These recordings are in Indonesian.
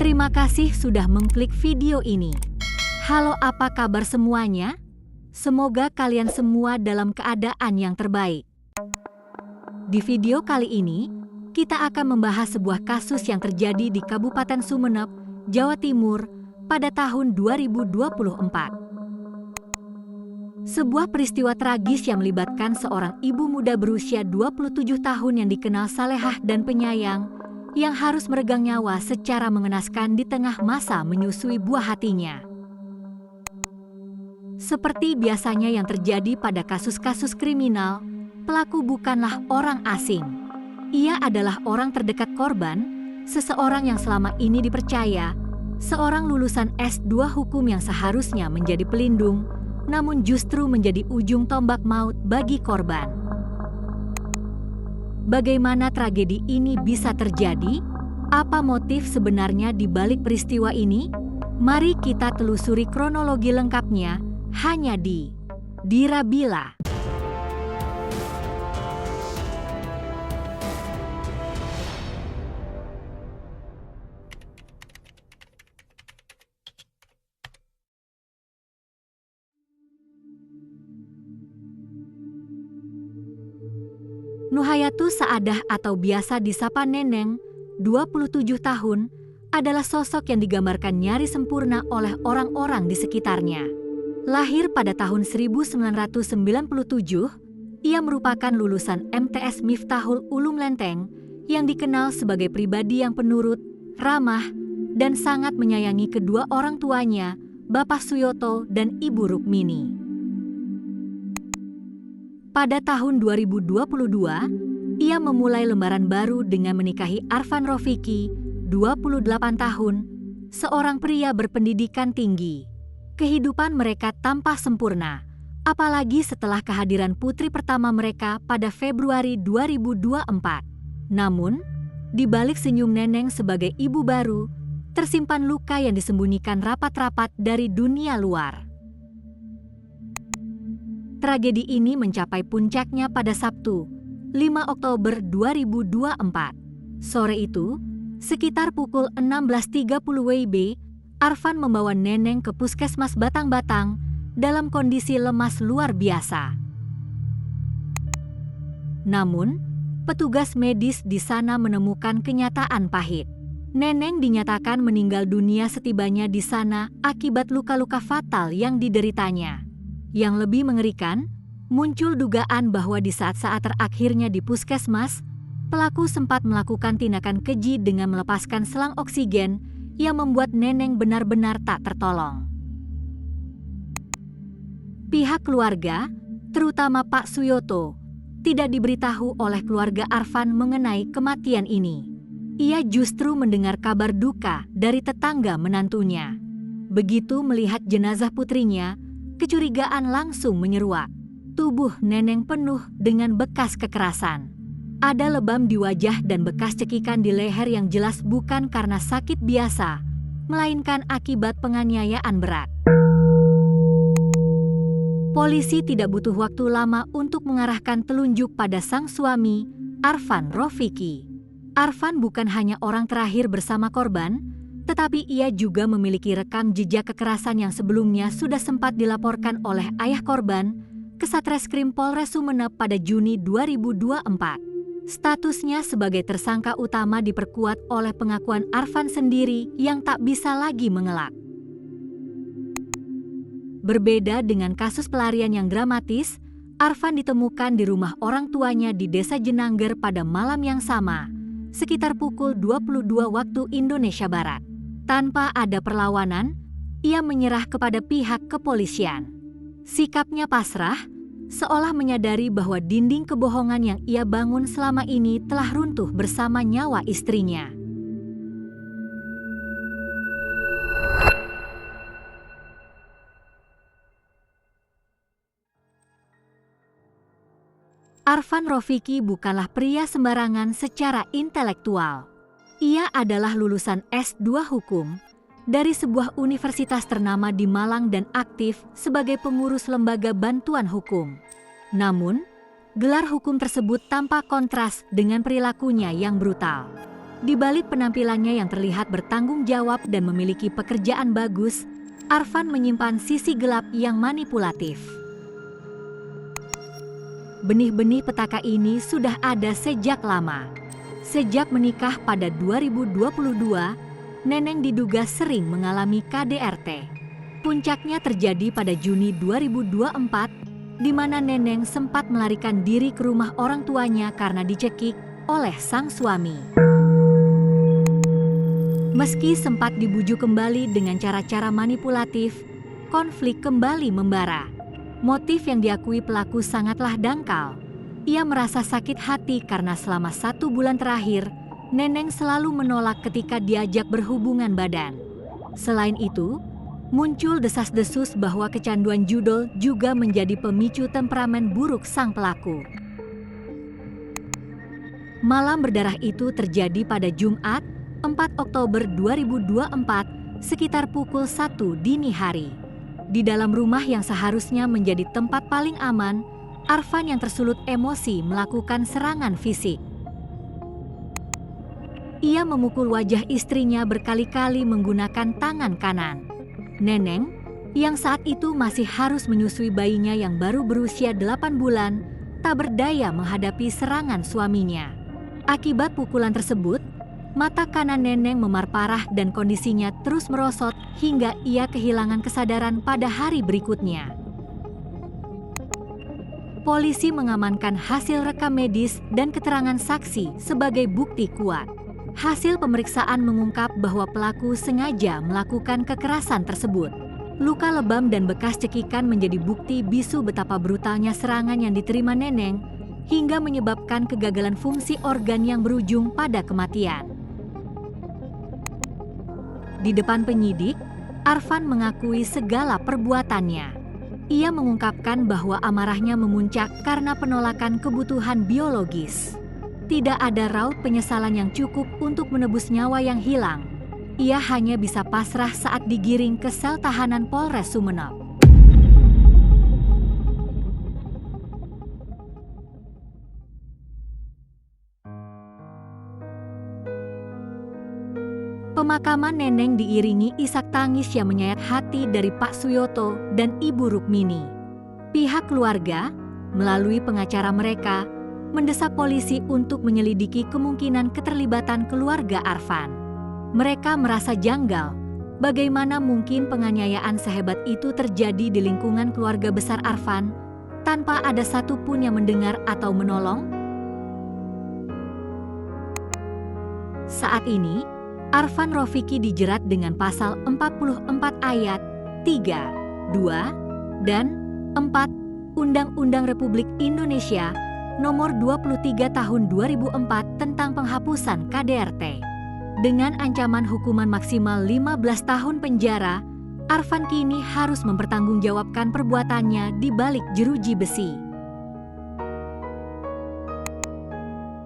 Terima kasih sudah mengklik video ini. Halo, apa kabar semuanya? Semoga kalian semua dalam keadaan yang terbaik. Di video kali ini, kita akan membahas sebuah kasus yang terjadi di Kabupaten Sumeneb, Jawa Timur pada tahun 2024. Sebuah peristiwa tragis yang melibatkan seorang ibu muda berusia 27 tahun yang dikenal salehah dan penyayang, yang harus meregang nyawa secara mengenaskan di tengah masa menyusui buah hatinya. Seperti biasanya yang terjadi pada kasus-kasus kriminal, pelaku bukanlah orang asing. Ia adalah orang terdekat korban, seseorang yang selama ini dipercaya, seorang lulusan S2 hukum yang seharusnya menjadi pelindung, namun justru menjadi ujung tombak maut bagi korban. Bagaimana tragedi ini bisa terjadi? Apa motif sebenarnya di balik peristiwa ini? Mari kita telusuri kronologi lengkapnya hanya di Dirabila. Nuhayatu Saadah atau biasa disapa Neneng, 27 tahun, adalah sosok yang digambarkan nyaris sempurna oleh orang-orang di sekitarnya. Lahir pada tahun 1997, ia merupakan lulusan MTS Miftahul Ulum Lenteng yang dikenal sebagai pribadi yang penurut, ramah, dan sangat menyayangi kedua orang tuanya, Bapak Suyoto dan Ibu Rukmini. Pada tahun 2022, ia memulai lembaran baru dengan menikahi Arfan Rofiki, 28 tahun, seorang pria berpendidikan tinggi. Kehidupan mereka tampak sempurna, apalagi setelah kehadiran putri pertama mereka pada Februari 2024. Namun, di balik senyum Neneng sebagai ibu baru, tersimpan luka yang disembunyikan rapat-rapat dari dunia luar. Tragedi ini mencapai puncaknya pada Sabtu, 5 Oktober 2024. Sore itu, sekitar pukul 16.30 WIB, Arfan membawa Neneng ke Puskesmas Batang-Batang dalam kondisi lemas luar biasa. Namun, petugas medis di sana menemukan kenyataan pahit. Neneng dinyatakan meninggal dunia setibanya di sana akibat luka-luka fatal yang dideritanya. Yang lebih mengerikan, muncul dugaan bahwa di saat-saat terakhirnya di puskesmas, pelaku sempat melakukan tindakan keji dengan melepaskan selang oksigen yang membuat Neneng benar-benar tak tertolong. Pihak keluarga, terutama Pak Suyoto, tidak diberitahu oleh keluarga Arfan mengenai kematian ini. Ia justru mendengar kabar duka dari tetangga menantunya. Begitu melihat jenazah putrinya, kecurigaan langsung menyeruak. Tubuh Neneng penuh dengan bekas kekerasan. Ada lebam di wajah dan bekas cekikan di leher yang jelas bukan karena sakit biasa, melainkan akibat penganiayaan berat. Polisi tidak butuh waktu lama untuk mengarahkan telunjuk pada sang suami, Arfan Rofiki. Arfan bukan hanya orang terakhir bersama korban, tetapi ia juga memiliki rekam jejak kekerasan yang sebelumnya sudah sempat dilaporkan oleh ayah korban ke Satreskrim Polres Sumeneb pada Juni 2024. Statusnya sebagai tersangka utama diperkuat oleh pengakuan Arfan sendiri yang tak bisa lagi mengelak. Berbeda dengan kasus pelarian yang dramatis, Arfan ditemukan di rumah orang tuanya di Desa Jenangger pada malam yang sama, sekitar pukul 22 waktu Indonesia Barat. Tanpa ada perlawanan, ia menyerah kepada pihak kepolisian. Sikapnya pasrah, seolah menyadari bahwa dinding kebohongan yang ia bangun selama ini telah runtuh bersama nyawa istrinya. Arfan Rofiki bukanlah pria sembarangan secara intelektual. Ia adalah lulusan S2 Hukum dari sebuah universitas ternama di Malang dan aktif sebagai pengurus lembaga bantuan hukum. Namun, gelar hukum tersebut tampak kontras dengan perilakunya yang brutal. Di balik penampilannya yang terlihat bertanggung jawab dan memiliki pekerjaan bagus, Arfan menyimpan sisi gelap yang manipulatif. Benih-benih petaka ini sudah ada sejak lama. Sejak menikah pada 2022, Neneng diduga sering mengalami KDRT. Puncaknya terjadi pada Juni 2024, di mana Neneng sempat melarikan diri ke rumah orang tuanya karena dicekik oleh sang suami. Meski sempat dibujuk kembali dengan cara-cara manipulatif, konflik kembali membara. Motif yang diakui pelaku sangatlah dangkal. Ia merasa sakit hati karena selama 1 bulan terakhir, Neneng selalu menolak ketika diajak berhubungan badan. Selain itu, muncul desas-desus bahwa kecanduan judol juga menjadi pemicu temperamen buruk sang pelaku. Malam berdarah itu terjadi pada Jumat, 4 Oktober 2024, sekitar pukul 1 dini hari. Di dalam rumah yang seharusnya menjadi tempat paling aman, Arfan yang tersulut emosi melakukan serangan fisik. Ia memukul wajah istrinya berkali-kali menggunakan tangan kanan. Neneng, yang saat itu masih harus menyusui bayinya yang baru berusia 8 bulan, tak berdaya menghadapi serangan suaminya. Akibat pukulan tersebut, mata kanan Neneng memar parah dan kondisinya terus merosot hingga ia kehilangan kesadaran pada hari berikutnya. Polisi mengamankan hasil rekam medis dan keterangan saksi sebagai bukti kuat. Hasil pemeriksaan mengungkap bahwa pelaku sengaja melakukan kekerasan tersebut. Luka lebam dan bekas cekikan menjadi bukti bisu betapa brutalnya serangan yang diterima Neneng hingga menyebabkan kegagalan fungsi organ yang berujung pada kematian. Di depan penyidik, Arfan mengakui segala perbuatannya. Ia mengungkapkan bahwa amarahnya memuncak karena penolakan kebutuhan biologis. Tidak ada raut penyesalan yang cukup untuk menebus nyawa yang hilang. Ia hanya bisa pasrah saat digiring ke sel tahanan Polres Sumeneb. Pemakaman Neneng diiringi isak tangis yang menyayat hati dari Pak Suyoto dan Ibu Rukmini. Pihak keluarga, melalui pengacara mereka, mendesak polisi untuk menyelidiki kemungkinan keterlibatan keluarga Arfan. Mereka merasa janggal, bagaimana mungkin penganiayaan sehebat itu terjadi di lingkungan keluarga besar Arfan, tanpa ada satupun yang mendengar atau menolong? Saat ini, Arfan Rofiki dijerat dengan pasal 44 ayat 3, 2, dan 4 Undang-Undang Republik Indonesia Nomor 23 Tahun 2004 tentang penghapusan KDRT. Dengan ancaman hukuman maksimal 15 tahun penjara, Arfan kini harus mempertanggungjawabkan perbuatannya di balik jeruji besi.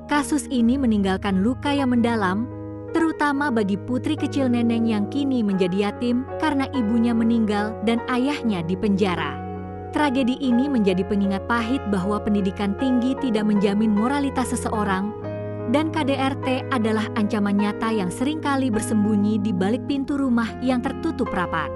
Kasus ini meninggalkan luka yang mendalam, terutama bagi putri kecil Neneng yang kini menjadi yatim karena ibunya meninggal dan ayahnya dipenjara. Tragedi ini menjadi pengingat pahit bahwa pendidikan tinggi tidak menjamin moralitas seseorang, dan KDRT adalah ancaman nyata yang seringkali bersembunyi di balik pintu rumah yang tertutup rapat.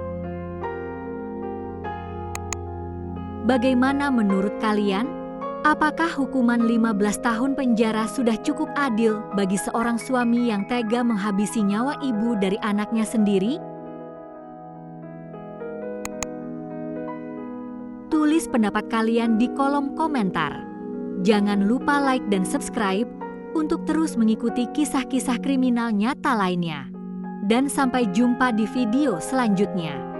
Bagaimana menurut kalian? Apakah hukuman 15 tahun penjara sudah cukup adil bagi seorang suami yang tega menghabisi nyawa ibu dari anaknya sendiri? Tulis pendapat kalian di kolom komentar. Jangan lupa like dan subscribe untuk terus mengikuti kisah-kisah kriminal nyata lainnya. Dan sampai jumpa di video selanjutnya.